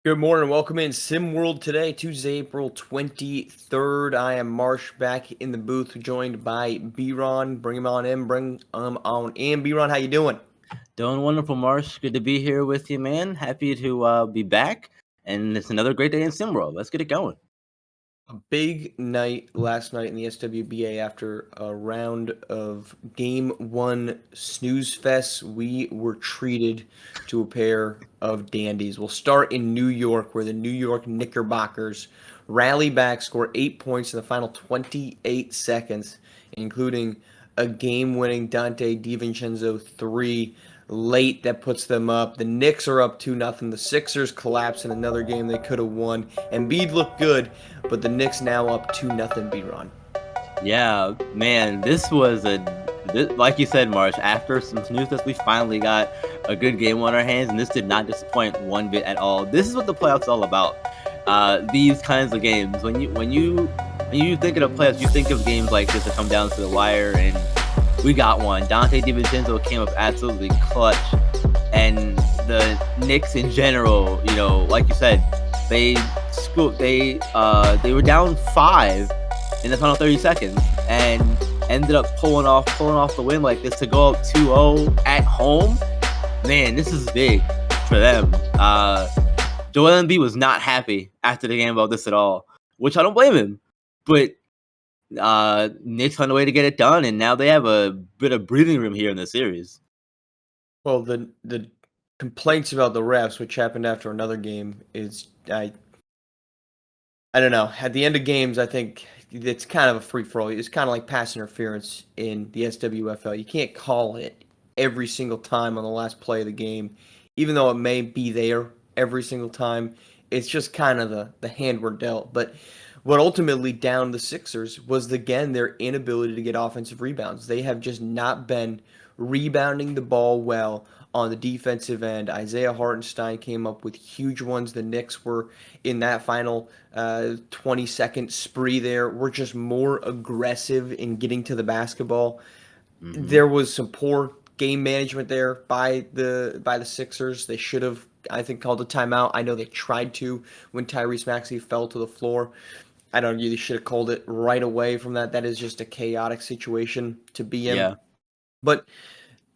Good morning. Welcome in SimWorld today, Tuesday, April 23rd. I am Marsh back in the booth, joined by B-Ron. Bring him on in. Bring him on in. B-Ron, how you doing? Doing wonderful, Marsh. Good to be here with you, man. Happy to be back. And it's another great day in SimWorld. Let's get it going. A big night last night in the SWBA after a round of Game 1 snooze fest. We were treated to a pair of dandies. We'll start in New York, where the New York Knickerbockers rally back, score 8 points in the final 28 seconds, including a game-winning Dante DiVincenzo 3 late that puts them up. The Knicks are up 2-0. The Sixers collapse in another game they could have won. Embiid looked good, but the Knicks now up 2-0, B-Ron. Yeah, man, like you said, Marsh, after some snooze fest, we finally got a good game on our hands, and this did not disappoint one bit at all. This is what the playoffs are all about. These kinds of games. When you think of the playoffs, you think of games like this that come down to the wire, and we got one. Dante DiVincenzo came up absolutely clutch, and the Knicks in general, like you said, they were down 5 in the final 30 seconds and ended up pulling off the win like this to go up 2-0 at home. Man, this is big for them. Joel Embiid was not happy after the game about this at all, which I don't blame him. But Knicks found a way to get it done, and now they have a bit of breathing room here in the series. Well, the complaints about the refs, which happened after another game, is I don't know. At the end of games, I think it's kind of a free-for-all. It's kind of like pass interference in the SWFL. You can't call it every single time on the last play of the game, even though it may be there every single time. It's just kind of the hand we're dealt. But what ultimately downed the Sixers was, again, their inability to get offensive rebounds. They have just not been rebounding the ball well on the defensive end. Isaiah Hartenstein came up with huge ones. The Knicks were in that final 20-second spree there. Were just more aggressive in getting to the basketball. Mm-hmm. There was some poor game management there by the Sixers. They should have, I think, called a timeout. I know they tried to when Tyrese Maxey fell to the floor. I'd argue they should have called it right away from that. That is just a chaotic situation to be in. Yeah. But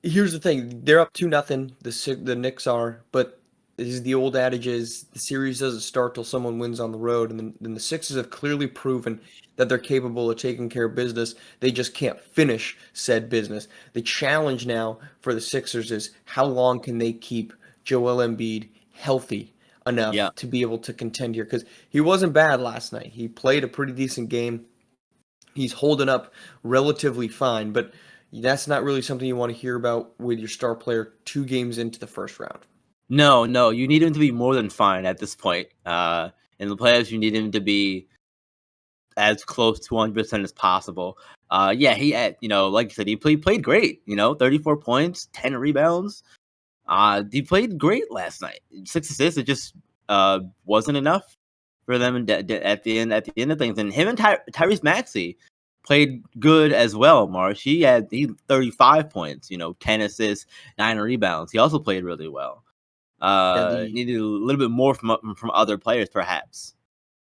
here's the thing. They're up 2-0. The Knicks are. But this is the old adage is the series doesn't start till someone wins on the road. And then the Sixers have clearly proven that they're capable of taking care of business. They just can't finish said business. The challenge now for the Sixers is how long can they keep Joel Embiid healthy enough to be able to contend here, because he wasn't bad last night. He played a pretty decent game. He's holding up relatively fine, but that's not really something you want to hear about with your star player 2 games into the first round. No, you need him to be more than fine at this point. In the playoffs, you need him to be as close to 100% as possible. He had, like you said, he played great. 34 points, 10 rebounds. He played great last night. 6 assists. It just wasn't enough for them at the end of things. And him and Tyrese Maxey played good as well. Marsh, he had 35 points. 10 assists, 9 rebounds. He also played really well. Needed a little bit more from other players, perhaps.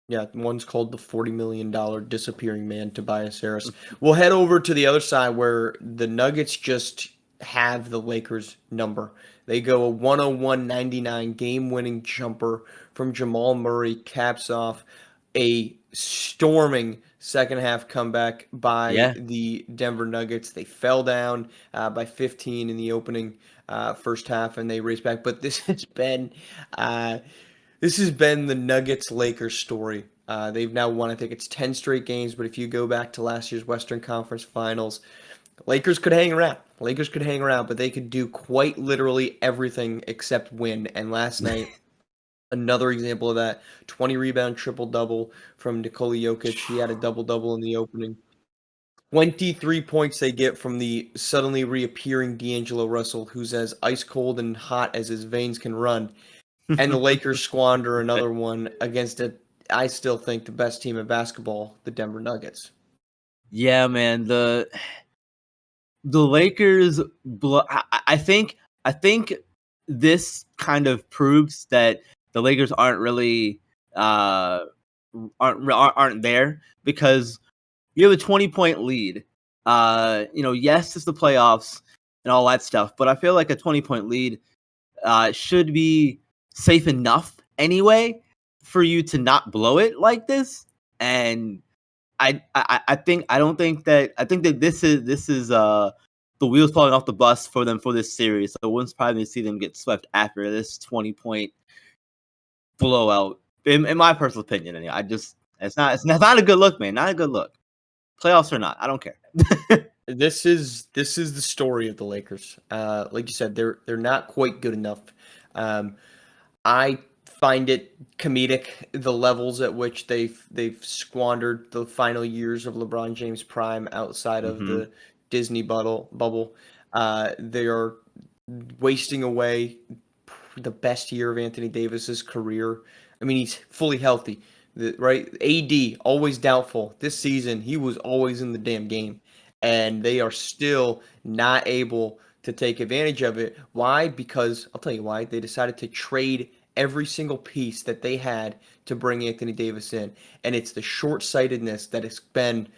Yeah, one's called the $40 million disappearing man, Tobias Harris. We'll head over to the other side where the Nuggets just have the Lakers number. They go a 101-99 game-winning jumper from Jamal Murray, caps off a storming second-half comeback by the Denver Nuggets. They fell down by 15 in the opening first half, and they raced back. But this has been the Nuggets-Lakers story. They've now won, I think it's 10 straight games, but if you go back to last year's Western Conference Finals, Lakers could hang around. But they could do quite literally everything except win. And last night, another example of that, 20-rebound triple-double from Nikola Jokic. He had a double-double in the opening. 23 points they get from the suddenly reappearing D'Angelo Russell, who's as ice cold and hot as his veins can run. And the Lakers squander another one against I still think the best team in basketball, the Denver Nuggets. Yeah, man. The Lakers. I think this kind of proves that the Lakers aren't really aren't there because you have a 20-point lead. Yes, it's the playoffs and all that stuff, but I feel like a 20-point lead should be safe enough anyway for you to not blow it like this. And I think that this is the wheels falling off the bus for them for this series. So it wouldn't surprise me to see them get swept after this 20-point blowout. In my personal opinion, anyway. It's not a good look, man. Not a good look. Playoffs or not, I don't care. This is the story of the Lakers. Like you said, they're not quite good enough. I find it comedic the levels at which they've squandered the final years of LeBron James' prime outside of Mm-hmm. the Disney bubble. They are wasting away the best year of Anthony Davis's career. I mean, he's fully healthy, right? AD always doubtful. This season, he was always in the damn game, and they are still not able to take advantage of it. Why? Because I'll tell you why. They decided to trade every single piece that they had to bring Anthony Davis in, and it's the short-sightedness that has been,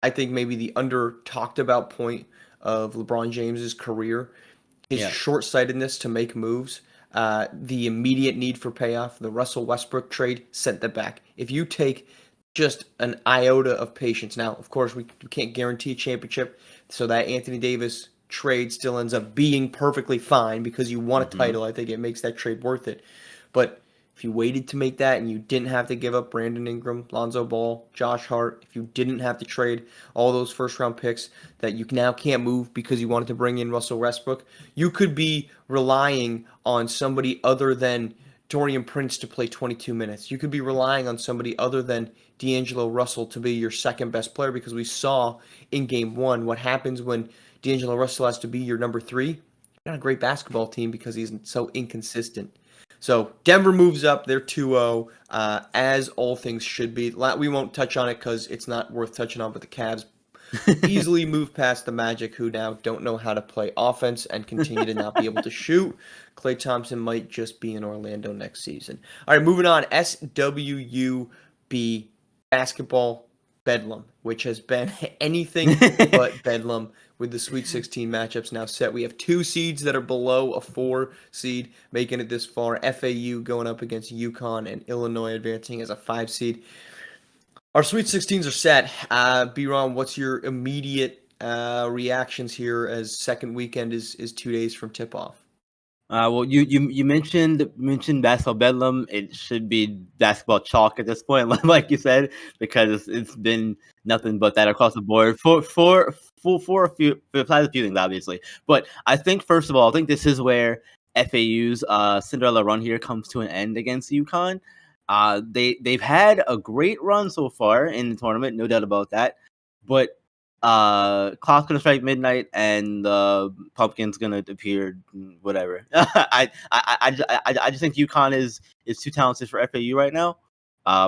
I think, maybe the under talked about point of LeBron James's career. His short-sightedness to make moves, the immediate need for payoff, the Russell Westbrook trade sent that back. If you take just an iota of patience, now, of course, we can't guarantee a championship, so that Anthony Davis trade still ends up being perfectly fine because you want a title. I think it makes that trade worth it. But if you waited to make that and you didn't have to give up Brandon Ingram, Lonzo Ball, Josh Hart, if you didn't have to trade all those first-round picks that you now can't move because you wanted to bring in Russell Westbrook, you could be relying on somebody other than Dorian Prince to play 22 minutes. You could be relying on somebody other than D'Angelo Russell to be your second-best player because we saw in Game 1 what happens when D'Angelo Russell has to be your number 3. You're not a great basketball team because he's so inconsistent. So Denver moves up. They're 2-0, as all things should be. We won't touch on it because it's not worth touching on, but the Cavs easily move past the Magic, who now don't know how to play offense and continue to not be able to shoot. Klay Thompson might just be in Orlando next season. All right, moving on. SWB basketball Bedlam, which has been anything but Bedlam with the Sweet 16 matchups now set. We have 2 seeds that are below a 4 seed, making it this far. FAU going up against UConn and Illinois advancing as a 5 seed. Our Sweet 16s are set. B-Ron, what's your immediate reactions here as second weekend is 2 days from tip-off? Well, you mentioned basketball Bedlam. It should be basketball chalk at this point, like you said, because it's been nothing but that across the board for a few things, obviously. But I think first of all, I think this is where FAU's Cinderella run here comes to an end against UConn. They've had a great run so far in the tournament, no doubt about that. But clock's gonna strike midnight and the pumpkin's gonna appear. Whatever. I just think UConn is too talented for FAU right now,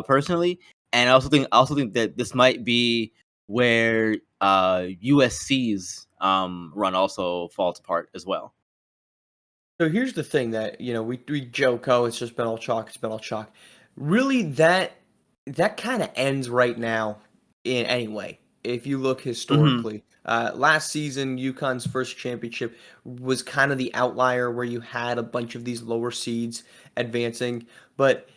personally, and I also think that this might be where USC's run also falls apart as well. So here's the thing that, we joke, oh, it's just been all chalk, it's been all chalk. Really, that kind of ends right now in any way. If you look historically, last season, UConn's first championship was kind of the outlier where you had a bunch of these lower seeds advancing. But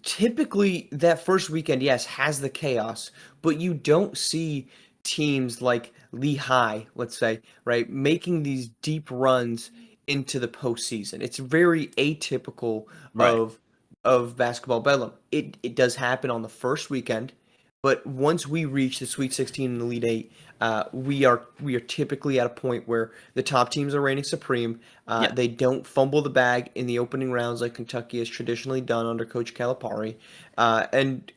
typically, that first weekend, yes, has the chaos, but you don't see teams like Lehigh, let's say, right, making these deep runs into the postseason. It's very atypical Right. of basketball bedlam. It does happen on the first weekend, but once we reach the Sweet 16 and Elite Eight, we are typically at a point where the top teams are reigning supreme. Yeah. They don't fumble the bag in the opening rounds like Kentucky has traditionally done under Coach Calipari, and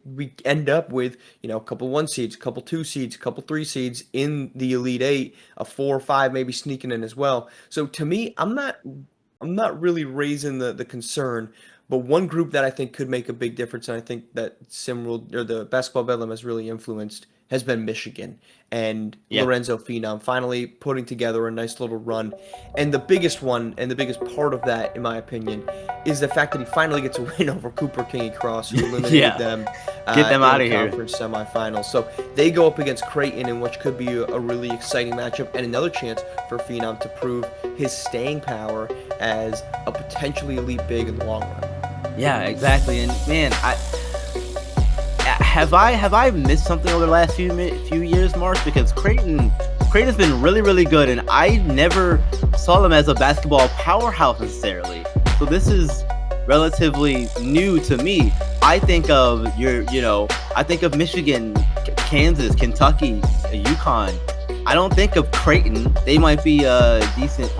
we end up with a couple 1 seeds, a couple 2 seeds, a couple 3 seeds in the Elite Eight, a 4 or 5 maybe sneaking in as well. So to me, I'm not really raising the concern. But one group that I think could make a big difference, and I think that SimWorld or the Basketball Bedlam has really influenced has been Michigan and Yeah. Lorenzo Phenom finally putting together a nice little run. And the biggest one and the biggest part of that, in my opinion, is the fact that he finally gets a win over Cooper King and Cross, who eliminated Yeah. them Get them in out the of here. conference semifinals. So they go up against Creighton in which could be a really exciting matchup and another chance for Phenom to prove his staying power as a potentially elite big in the long run. Yeah, exactly. And man, have I missed something over the last few years, Mark? Because Creighton's been really, really good, and I never saw them as a basketball powerhouse necessarily. So this is relatively new to me. I think of I think of Michigan, Kansas, Kentucky, UConn. I don't think of Creighton. They might be a decent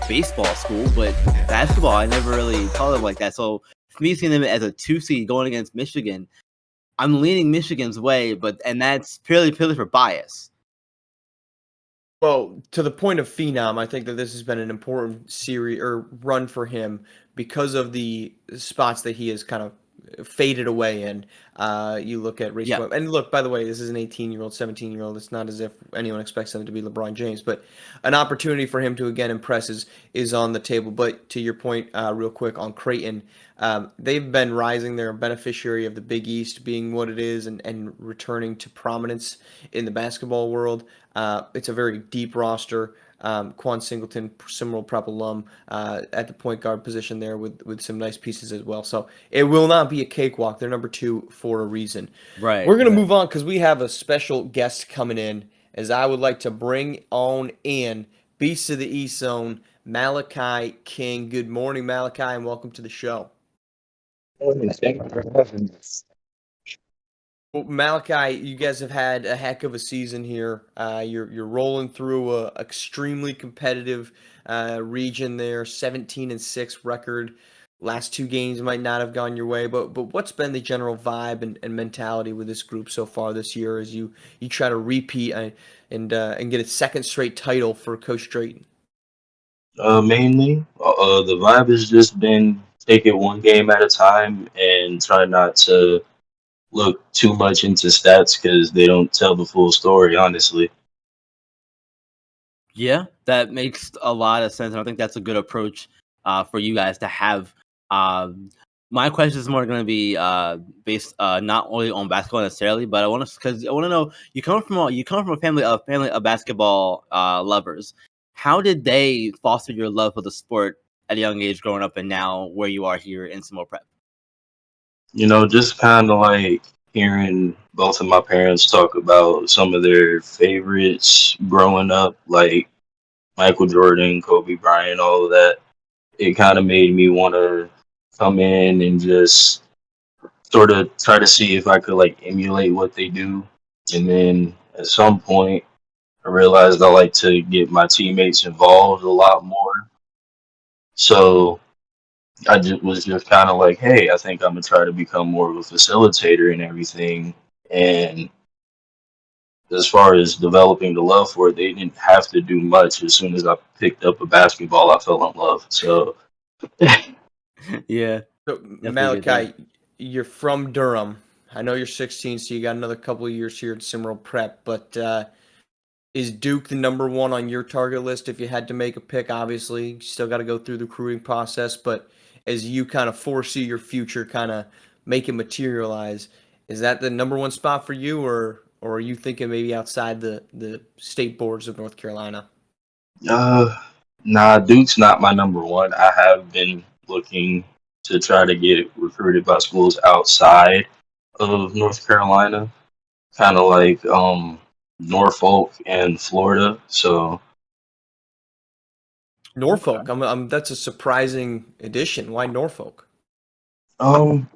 baseball school, but basketball I never really thought of like that. So for me, seeing them as a 2 seed going against Michigan, I'm leaning Michigan's way, and that's purely for bias. Well, to the point of Phenom, I think that this has been an important series or run for him because of the spots that he has kind of faded away in. You look at race Yeah. point, and look, by the way, this is an 18-year-old, 17-year-old. It's not as if anyone expects him to be LeBron James, but an opportunity for him to again impress is on the table. But to your point, real quick on Creighton, they've been rising. They're a beneficiary of the Big East being what it is and returning to prominence in the basketball world. It's a very deep roster. Quan Singleton, SimWorld Prep alum, at the point guard position there with some nice pieces as well. So it will not be a cakewalk. They're number 2 for a reason. Right. We're going to move on because we have a special guest coming in, as I would like to bring on in Beast of the East Zone, Malachi King. Good morning, Malachi, and welcome to the show. Thank you for having us. Well, Malachi, you guys have had a heck of a season here. You're rolling through a extremely competitive region there. 17-6 record. Last 2 games might not have gone your way, but what's been the general vibe and mentality with this group so far this year as you try to repeat and get a second straight title for Coach Drayton? Mainly, the vibe has just been take it one game at a time and try not to look too much into stats because they don't tell the full story, honestly. Yeah, that makes a lot of sense. And I think that's a good approach for you guys to have. My question is more going to be based not only on basketball necessarily, but I want to know you come from a family of basketball lovers. How did they foster your love for the sport at a young age, growing up, and now where you are here in SimWorld Prep? Just kind of like hearing both of my parents talk about some of their favorites growing up, like Michael Jordan, Kobe Bryant, all of that. It kind of made me want to come in and just sort of try to see if I could like emulate what they do. And then at some point, I realized I like to get my teammates involved a lot more. So I was just kind of like, hey, I think I'm gonna try to become more of a facilitator and everything. And as far as developing the love for it, they didn't have to do much. As soon as I picked up a basketball, I fell in love. So Yeah, So definitely get that. Malachi, you're from Durham. I know you're 16, so you got another couple of years here at SimWorld Prep, but is Duke the number 1 on your target list if you had to make a pick? Obviously, you still got to go through the recruiting process, but as you kind of foresee your future kind of make it materialize, is that the number 1 spot for you, or are you thinking maybe outside the state boards of North Carolina? Uh, nah, Duke's not my number one. I have been looking to try to get recruited by schools outside of North Carolina, kind of like Norfolk and Florida. So Norfolk, that's a surprising addition. Why Norfolk? um,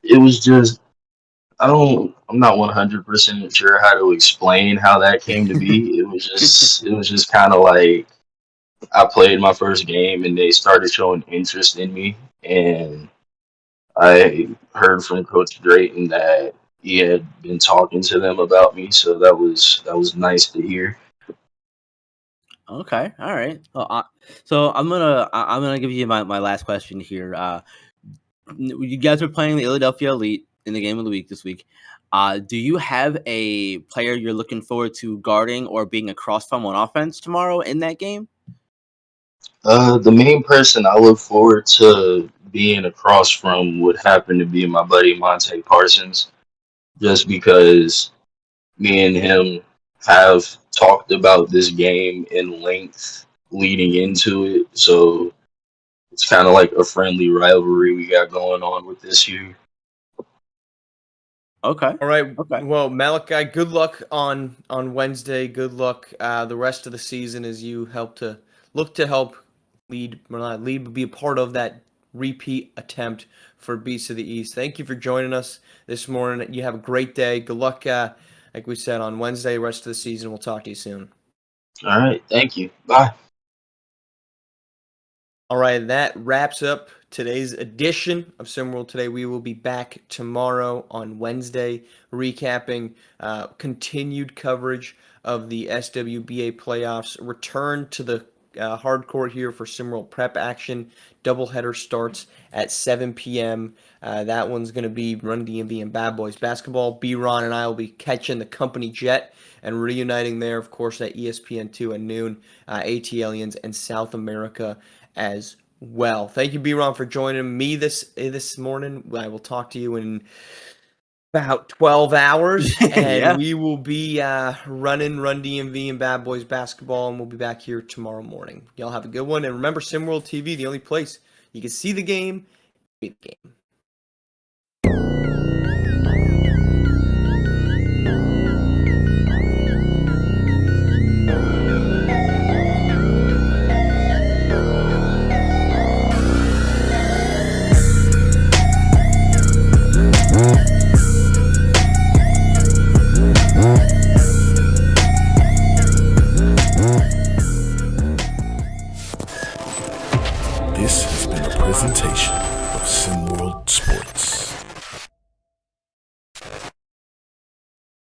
it was just I'm not 100% sure how to explain how that came to be. It was just kind of like I played my first game and they started showing interest in me and I heard from Coach Drayton that he had been talking to them about me, so that was nice to hear. Okay, all right. Well, so I'm gonna give you my last question here. You guys are playing the Philadelphia Elite. in the game of the week this week. Do you have a player you're looking forward to guarding or being across from on offense tomorrow in that game? The main person I look forward to being across from would happen to be my buddy Monte Parsons, just because me and him have talked about this game in length leading into it. So it's kind of like a friendly rivalry we got going on with this year. Okay. All right. Okay. Well, Malachi, good luck on Wednesday. Good luck the rest of the season as you help to lead, or not lead, but be a part of that repeat attempt for Beasts of the East. Thank you for joining us this morning. You have a great day. Good luck, like we said, on Wednesday, rest of the season. We'll talk to you soon. All right. Thank you. Bye. All right, that wraps up today's edition of SimWorld Today. We will be back tomorrow on Wednesday, recapping continued coverage of the SWBA playoffs. Return to the hardcourt here for SimWorld Prep action. Doubleheader starts at 7 p.m. That one's going to be Run DMV and Bad Boys basketball. B-Ron and I will be catching the company jet and reuniting there, of course, at ESPN2 at noon. AT Aliens and South America as well. Thank you, B-Ron, for joining me this morning. I will talk to you in about 12 hours, and Yeah. we will be running Run DMV and Bad Boys basketball, and we'll be back here tomorrow morning. Y'all have a good one, and remember, SimWorld TV, the only place you can see the game, be the game.